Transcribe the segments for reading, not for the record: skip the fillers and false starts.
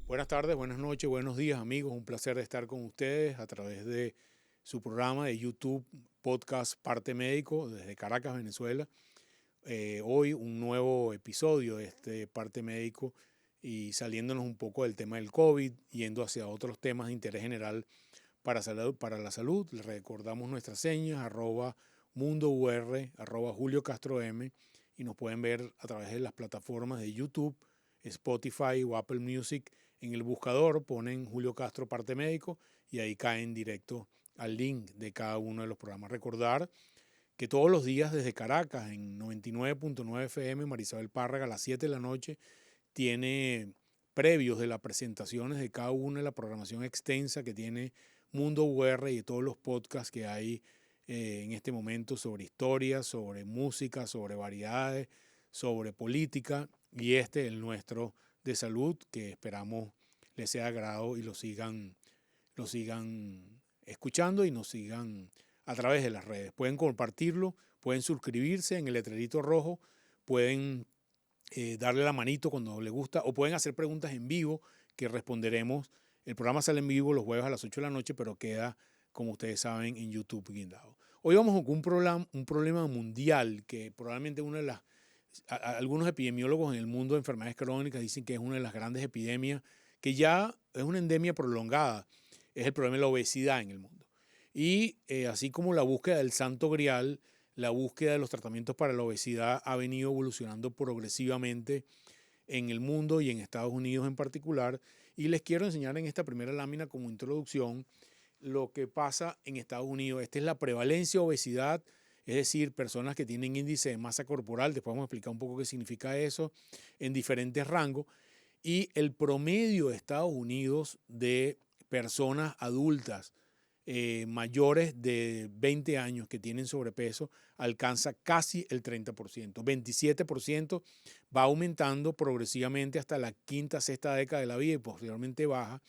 Buenas tardes, buenas noches, buenos días amigos. Un placer estar con ustedes a través de su programa de YouTube Podcast Parte Médico desde Caracas, Venezuela. Hoy un nuevo episodio de este Parte Médico y saliéndonos un poco del tema del COVID, yendo hacia otros temas de interés general para la salud. Les recordamos nuestras señas, @mundour, @Julio Castro M, y nos pueden ver a través de las plataformas de YouTube, Spotify o Apple Music. En el buscador ponen Julio Castro Parte Médico y ahí caen directo al link de cada uno de los programas. Recordar que todos los días desde Caracas, en 99.9 FM, Marisabel Párraga, a las 7 de la noche, tiene previos de las presentaciones de cada una de la programación extensa que tiene Mundo UR y de todos los podcasts que hay en este momento sobre historia, sobre música, sobre variedades, sobre política, y el nuestro de salud, que esperamos les sea agrado y lo sigan escuchando y nos sigan a través de las redes. Pueden compartirlo, pueden suscribirse en el letrerito rojo, pueden darle la manito cuando les gusta, o pueden hacer preguntas en vivo que responderemos. El programa sale en vivo los jueves a las 8 de la noche, pero queda, como ustedes saben, en YouTube guindado. Hoy vamos con un problema mundial que probablemente algunos epidemiólogos en el mundo de enfermedades crónicas dicen que es una de las grandes epidemias, que ya es una endemia prolongada. Es el problema de la obesidad en el mundo. Y así como la búsqueda del santo grial, la búsqueda de los tratamientos para la obesidad ha venido evolucionando progresivamente en el mundo y en Estados Unidos en particular. Y les quiero enseñar en esta primera lámina como introducción lo que pasa en Estados Unidos. Esta es la prevalencia de obesidad, es decir, personas que tienen índice de masa corporal, después vamos a explicar un poco qué significa eso, en diferentes rangos. Y el promedio de Estados Unidos de personas adultas mayores de 20 años que tienen sobrepeso alcanza casi el 30%. 27% va aumentando progresivamente hasta la quinta, sexta década de la vida y posteriormente baja.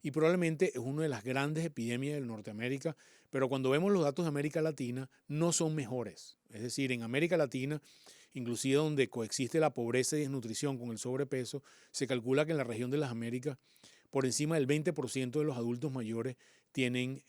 Y probablemente es una de las grandes epidemias de Norteamérica, pero cuando vemos los datos de América Latina no son mejores. Es decir, en América Latina, inclusive donde coexiste la pobreza y desnutrición con el sobrepeso, se calcula que en la región de las Américas por encima del 20% de los adultos mayores tienen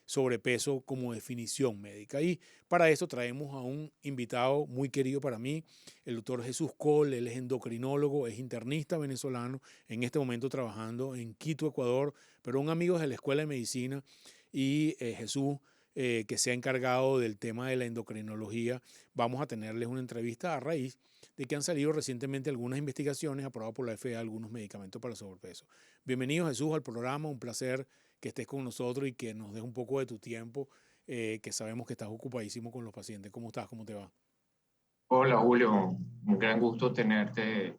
sobrepeso como definición médica. Y para eso traemos a un invitado muy querido para mí, el doctor Jesús Cole. Él es endocrinólogo, es internista venezolano, en este momento trabajando en Quito, Ecuador, pero un amigo de la Escuela de Medicina. Y Jesús, que se ha encargado del tema de la endocrinología, vamos a tenerles una entrevista a raíz de que han salido recientemente algunas investigaciones aprobadas por la FDA, algunos medicamentos para el sobrepeso. Bienvenido, Jesús, al programa. Un placer que estés con nosotros y que nos des un poco de tu tiempo, que sabemos que estás ocupadísimo con los pacientes. ¿Cómo estás? ¿Cómo te va? Hola Julio, un gran gusto tenerte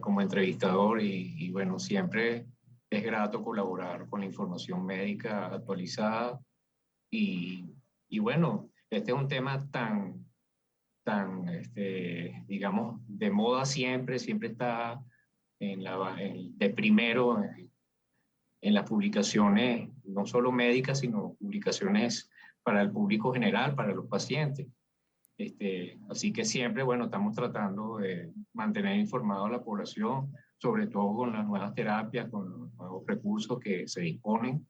como entrevistador y bueno, siempre es grato colaborar con la información médica actualizada y, y bueno, este es un tema digamos, de moda siempre, siempre está de primero en las publicaciones, no solo médicas, sino publicaciones para el público general, para los pacientes. Así que siempre, bueno, estamos tratando de mantener informada a la población, sobre todo con las nuevas terapias, con los nuevos recursos que se disponen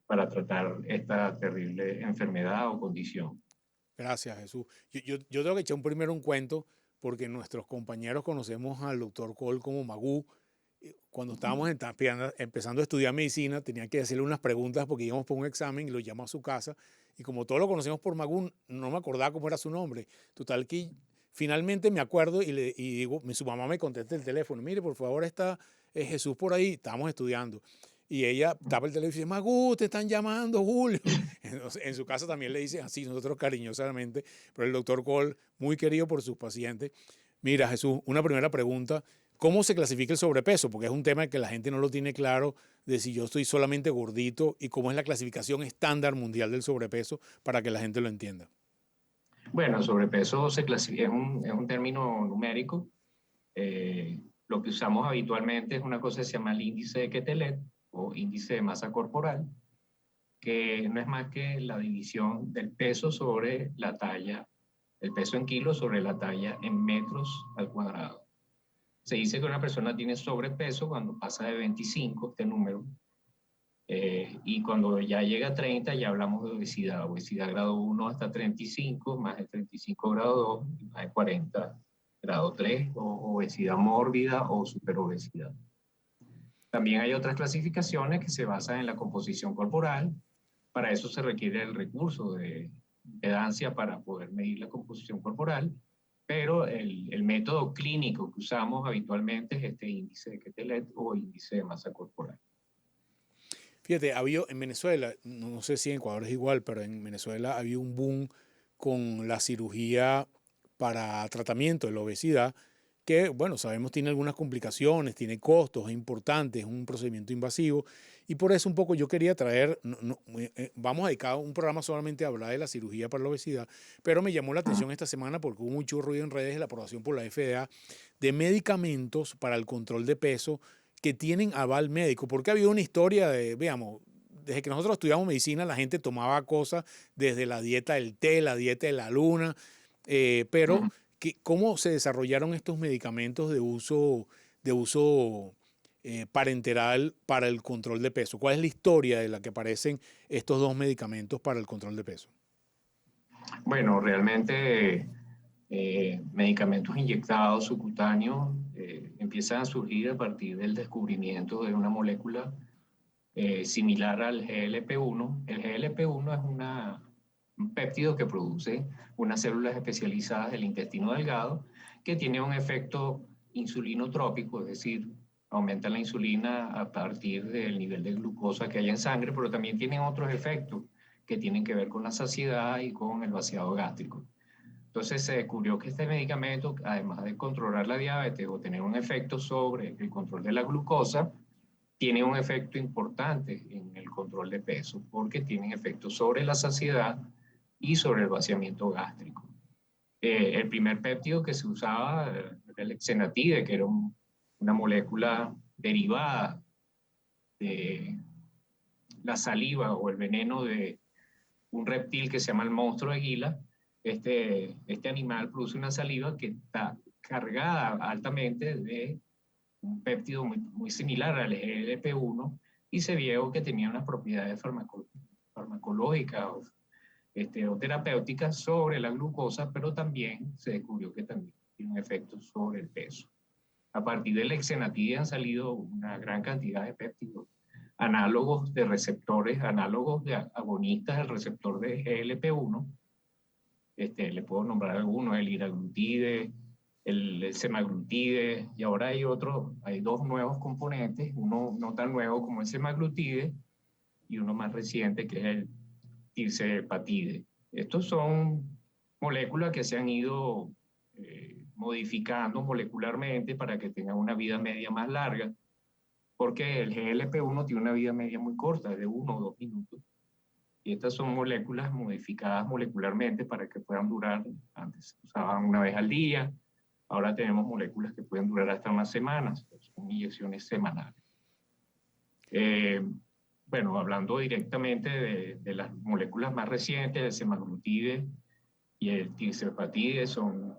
para tratar esta terrible enfermedad o condición. Gracias, Jesús. Yo tengo que echar primero un cuento porque nuestros compañeros conocemos al doctor Cole como Magú. Cuando estábamos empezando a estudiar medicina, tenía que hacerle unas preguntas porque íbamos por un examen y lo llamó a su casa. Y como todos lo conocemos por Magú, no me acordaba cómo era su nombre. Total que finalmente me acuerdo y digo, su mamá me contesta el teléfono. Mire, por favor, está Jesús por ahí. Estábamos estudiando. Y ella tapa el teléfono y dice, Magú, te están llamando, Julio. Entonces, en su casa también le dicen así, nosotros cariñosamente, pero el doctor Cole, muy querido por sus pacientes. Mira, Jesús, una primera pregunta. ¿Cómo se clasifica el sobrepeso? Porque es un tema que la gente no lo tiene claro de si yo estoy solamente gordito y cómo es la clasificación estándar mundial del sobrepeso para que la gente lo entienda. Bueno, el sobrepeso se clasifica, es un término numérico. Lo que usamos habitualmente es una cosa que se llama el índice de Quetelet o índice de masa corporal, que no es más que la división del peso sobre la talla, el peso en kilos sobre la talla en metros al cuadrado. Se dice que una persona tiene sobrepeso cuando pasa de 25, este número, y cuando ya llega a 30 ya hablamos de obesidad, obesidad grado 1 hasta 35, más de 35 grado 2, y más de 40 grado 3, o obesidad mórbida o superobesidad. También hay otras clasificaciones que se basan en la composición corporal. Para eso se requiere el recurso de impedancia para poder medir la composición corporal, pero el método clínico que usamos habitualmente es este índice de Quetelet o índice de masa corporal. Fíjate, había en Venezuela, no sé si en Ecuador es igual, pero en Venezuela había un boom con la cirugía para tratamiento de la obesidad, que, bueno, sabemos tiene algunas complicaciones, tiene costos, es importante, es un procedimiento invasivo, y por eso un poco yo quería traer, vamos a dedicar un programa solamente a hablar de la cirugía para la obesidad, pero me llamó la atención esta semana porque hubo mucho ruido en redes de la aprobación por la FDA de medicamentos para el control de peso que tienen aval médico, porque ha habido una historia de, veamos, desde que nosotros estudiamos medicina, la gente tomaba cosas desde la dieta del té, la dieta de la luna, pero ¿cómo se desarrollaron estos medicamentos de uso parenteral para el control de peso? ¿Cuál es la historia de la que aparecen estos dos medicamentos para el control de peso? Bueno, realmente medicamentos inyectados subcutáneos empiezan a surgir a partir del descubrimiento de una molécula similar al GLP-1. El GLP-1 es un péptido que produce unas células especializadas del intestino delgado que tiene un efecto insulinotrópico, es decir, aumenta la insulina a partir del nivel de glucosa que hay en sangre, pero también tienen otros efectos que tienen que ver con la saciedad y con el vaciado gástrico. Entonces se descubrió que este medicamento, además de controlar la diabetes o tener un efecto sobre el control de la glucosa, tiene un efecto importante en el control de peso, porque tiene efectos sobre la saciedad y sobre el vaciamiento gástrico. El primer péptido que se usaba era el exenatide, que era una molécula derivada de la saliva o el veneno de un reptil que se llama el monstruo de Gila. Este animal produce una saliva que está cargada altamente de un péptido muy similar al GLP-1 y se vio que tenía unas propiedades farmacológicas o terapéuticas sobre la glucosa, pero también se descubrió que también tiene un efecto sobre el peso. A partir del exenatide han salido una gran cantidad de péptidos, análogos de receptores, análogos de agonistas del receptor de GLP-1. Le puedo nombrar algunos, el liraglutide, el semaglutide, y ahora hay dos nuevos componentes, uno no tan nuevo como el semaglutide y uno más reciente que es el tirzepatide. Estos son moléculas que se han ido modificando molecularmente para que tengan una vida media más larga, porque el GLP-1 tiene una vida media muy corta, de 1 o 2 minutos. Y estas son moléculas modificadas molecularmente para que puedan durar, antes se usaban una vez al día, ahora tenemos moléculas que pueden durar hasta unas semanas, son inyecciones semanales. Bueno, hablando directamente de las moléculas más recientes, el semaglutide y el tirzepatide son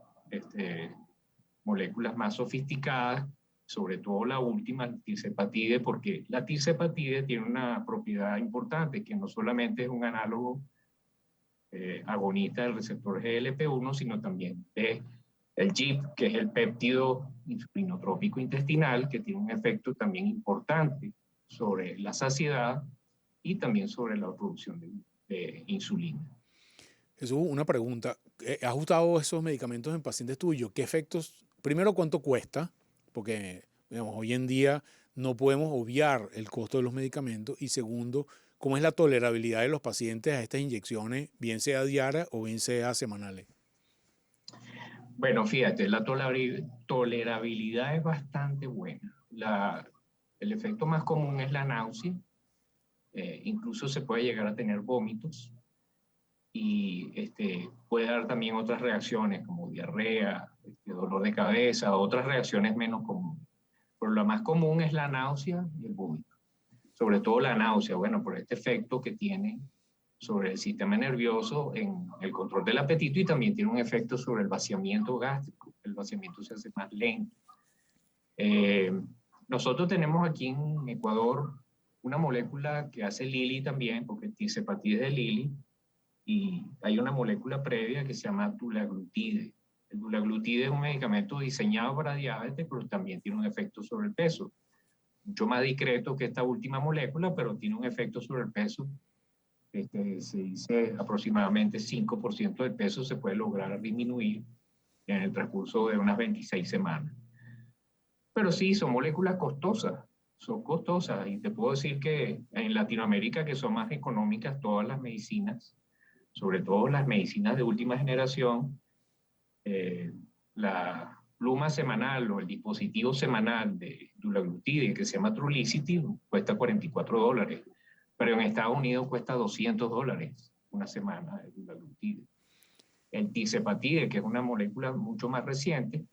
moléculas más sofisticadas, sobre todo la última, el tirzepatide, porque la tirzepatide tiene una propiedad importante, que no solamente es un análogo agonista del receptor GLP-1, sino también de el GIP, que es el péptido insulinotrópico intestinal, que tiene un efecto también importante sobre la saciedad y también sobre la producción de insulina. Jesús, una pregunta. ¿Has usado esos medicamentos en pacientes tuyos? ¿Qué efectos? Primero, ¿cuánto cuesta? Porque, digamos, hoy en día no podemos obviar el costo de los medicamentos. Y segundo, ¿cómo es la tolerabilidad de los pacientes a estas inyecciones, bien sea diarias o bien sea semanales? Bueno, fíjate, la tolerabilidad es bastante buena. El efecto más común es la náusea. Incluso se puede llegar a tener vómitos. Y puede dar también otras reacciones como diarrea, dolor de cabeza, otras reacciones menos comunes. Pero lo más común es la náusea y el vómito. Sobre todo la náusea, bueno, por este efecto que tiene sobre el sistema nervioso en el control del apetito y también tiene un efecto sobre el vaciamiento gástrico. El vaciamiento se hace más lento. Eh, Nosotros tenemos aquí en Ecuador una molécula que hace Lilly también, porque tisepatide es de Lilly, y hay una molécula previa que se llama dulaglutide. El dulaglutide es un medicamento diseñado para diabetes, pero también tiene un efecto sobre el peso. Mucho más discreto que esta última molécula, pero tiene un efecto sobre el peso. Se dice aproximadamente 5% del peso se puede lograr disminuir en el transcurso de unas 26 semanas. Pero sí, son costosas y te puedo decir que en Latinoamérica, que son más económicas todas las medicinas, sobre todo las medicinas de última generación, la pluma semanal o el dispositivo semanal de dulaglutide, que se llama Trulicity, cuesta $44, pero en Estados Unidos cuesta $200 una semana de dulaglutide. El tisepatide, que es una molécula mucho más reciente,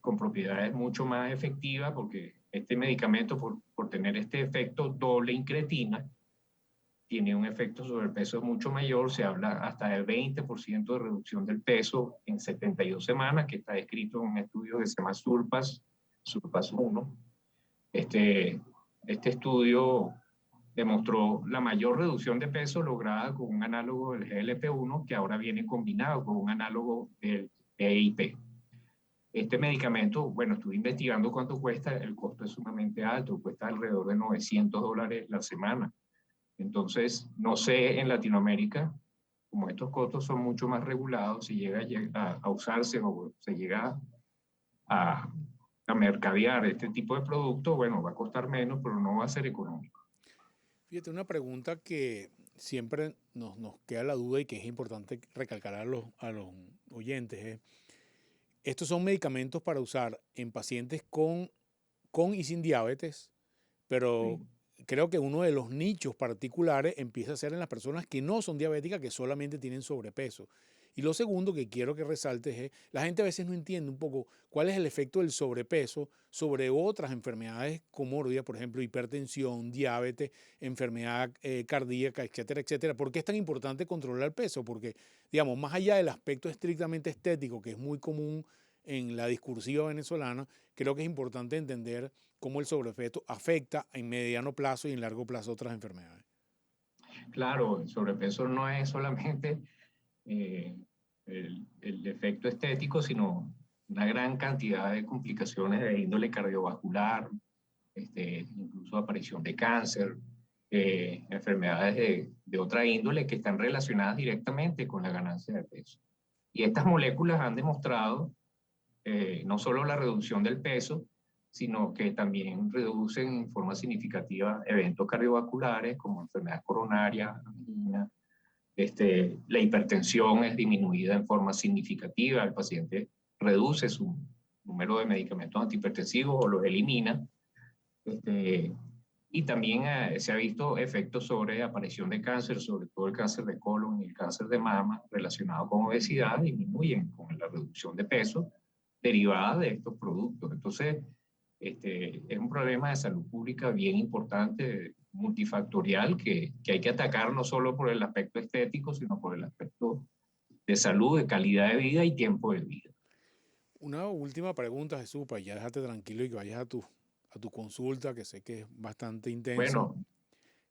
con propiedades mucho más efectivas, porque este medicamento, por tener este efecto doble incretina, tiene un efecto sobre el peso mucho mayor, se habla hasta del 20% de reducción del peso en 72 semanas, que está descrito en un estudio que se llama SURPASS 1. Este estudio demostró la mayor reducción de peso lograda con un análogo del GLP-1 que ahora viene combinado con un análogo del EIP. Este medicamento, bueno, estuve investigando cuánto cuesta, el costo es sumamente alto, cuesta alrededor de $900 la semana. Entonces, no sé en Latinoamérica, como estos costos son mucho más regulados, si llega a usarse o se llega a mercadear este tipo de producto, bueno, va a costar menos, pero no va a ser económico. Fíjate, una pregunta que siempre nos queda la duda y que es importante recalcar a los oyentes es, estos son medicamentos para usar en pacientes con y sin diabetes, pero Sí. creo que uno de los nichos particulares empieza a ser en las personas que no son diabéticas, que solamente tienen sobrepeso. Y lo segundo que quiero que resaltes es, la gente a veces no entiende un poco cuál es el efecto del sobrepeso sobre otras enfermedades comórbidas, por ejemplo, hipertensión, diabetes, enfermedad cardíaca, etcétera, etcétera. ¿Por qué es tan importante controlar el peso? Porque, digamos, más allá del aspecto estrictamente estético, que es muy común en la discursiva venezolana, creo que es importante entender cómo el sobrepeso afecta en mediano plazo y en largo plazo otras enfermedades. Claro, el sobrepeso no es solamente eh, el efecto estético, sino una gran cantidad de complicaciones de índole cardiovascular, incluso aparición de cáncer, enfermedades de otra índole que están relacionadas directamente con la ganancia de peso. Y estas moléculas han demostrado no solo la reducción del peso, sino que también reducen en forma significativa eventos cardiovasculares como enfermedad coronaria, angina. La hipertensión es disminuida en forma significativa, el paciente reduce su número de medicamentos antihipertensivos o los elimina. Y también se ha visto efectos sobre aparición de cáncer, sobre todo el cáncer de colon y el cáncer de mama relacionado con obesidad, disminuyen con la reducción de peso derivada de estos productos. Entonces, es un problema de salud pública bien importante, multifactorial, que hay que atacar no solo por el aspecto estético, sino por el aspecto de salud, de calidad de vida y tiempo de vida. Una última pregunta, Jesús, para ya dejarte tranquilo y que vayas a tu consulta, que sé que es bastante intensa. Bueno,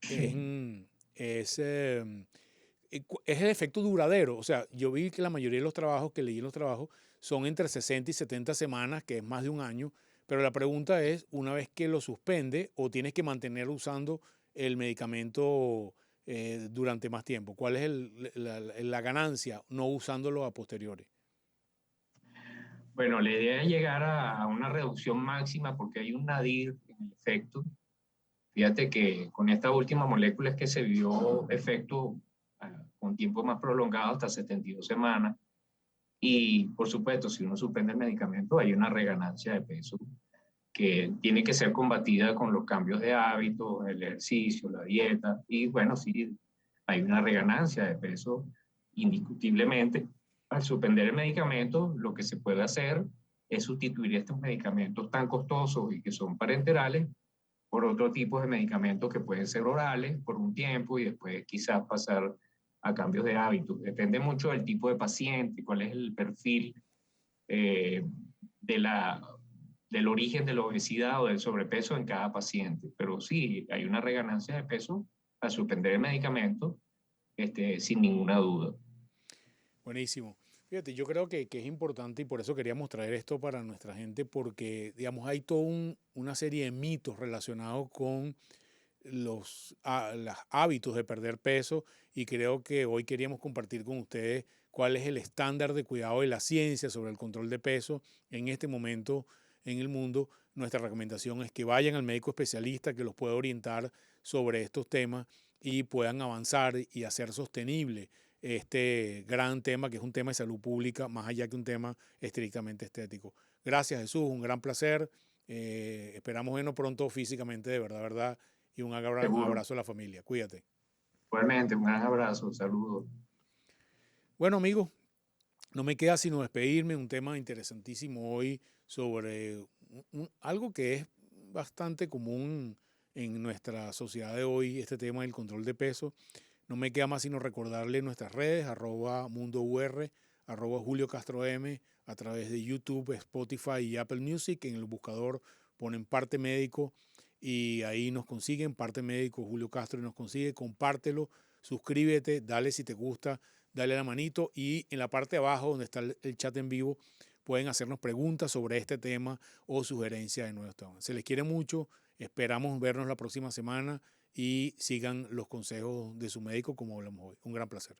Es, sí. es el efecto duradero. O sea, yo vi que la mayoría de los trabajos que leí en los trabajos son entre 60 y 70 semanas, que es más de un año. Pero la pregunta es, una vez que lo suspende o tienes que mantener usando el medicamento durante más tiempo, ¿cuál es la ganancia no usándolo a posteriori? Bueno, la idea es llegar a una reducción máxima porque hay un nadir en el efecto. Fíjate que con esta última molécula es que se vio efecto con tiempo más prolongado, hasta 72 semanas. Y por supuesto, si uno suspende el medicamento, hay una reganancia de peso que tiene que ser combatida con los cambios de hábitos, el ejercicio, la dieta. Y bueno, sí, hay una reganancia de peso indiscutiblemente. Al suspender el medicamento, lo que se puede hacer es sustituir estos medicamentos tan costosos y que son parenterales por otro tipo de medicamentos que pueden ser orales por un tiempo y después quizás pasar a cambios de hábitos. Depende mucho del tipo de paciente, cuál es el perfil eh, de, la, del origen de la obesidad o del sobrepeso en cada paciente. Pero sí, hay una reganancia de peso al suspender el medicamento, sin ninguna duda. Buenísimo. Fíjate, yo creo que es importante y por eso queríamos traer esto para nuestra gente, porque, digamos, hay toda una serie de mitos relacionados con los hábitos de perder peso y creo que hoy queríamos compartir con ustedes cuál es el estándar de cuidado de la ciencia sobre el control de peso en este momento en el mundo. Nuestra recomendación es que vayan al médico especialista que los pueda orientar sobre estos temas y puedan avanzar y hacer sostenible este gran tema que es un tema de salud pública más allá que un tema estrictamente estético. Gracias, Jesús, un gran placer. Esperamos vernos pronto físicamente, de verdad, verdad, y un Seguro. abrazo a la familia. Cuídate. Igualmente, un gran abrazo, saludos. Bueno, amigos, no me queda sino despedirme. Un tema interesantísimo hoy sobre algo que es bastante común en nuestra sociedad de hoy, este tema del control de peso. No me queda más sino recordarle nuestras redes, @mundour, @Julio Castro M, a través de YouTube, Spotify y Apple Music. En el buscador ponen Parte Médico y ahí nos consiguen, Parte Médico Julio Castro y nos consigue. Compártelo, suscríbete, dale si te gusta, dale la manito y en la parte de abajo donde está el chat en vivo pueden hacernos preguntas sobre este tema o sugerencias de nuevos temas. Se les quiere mucho, esperamos vernos la próxima semana y sigan los consejos de su médico como hablamos hoy. Un gran placer.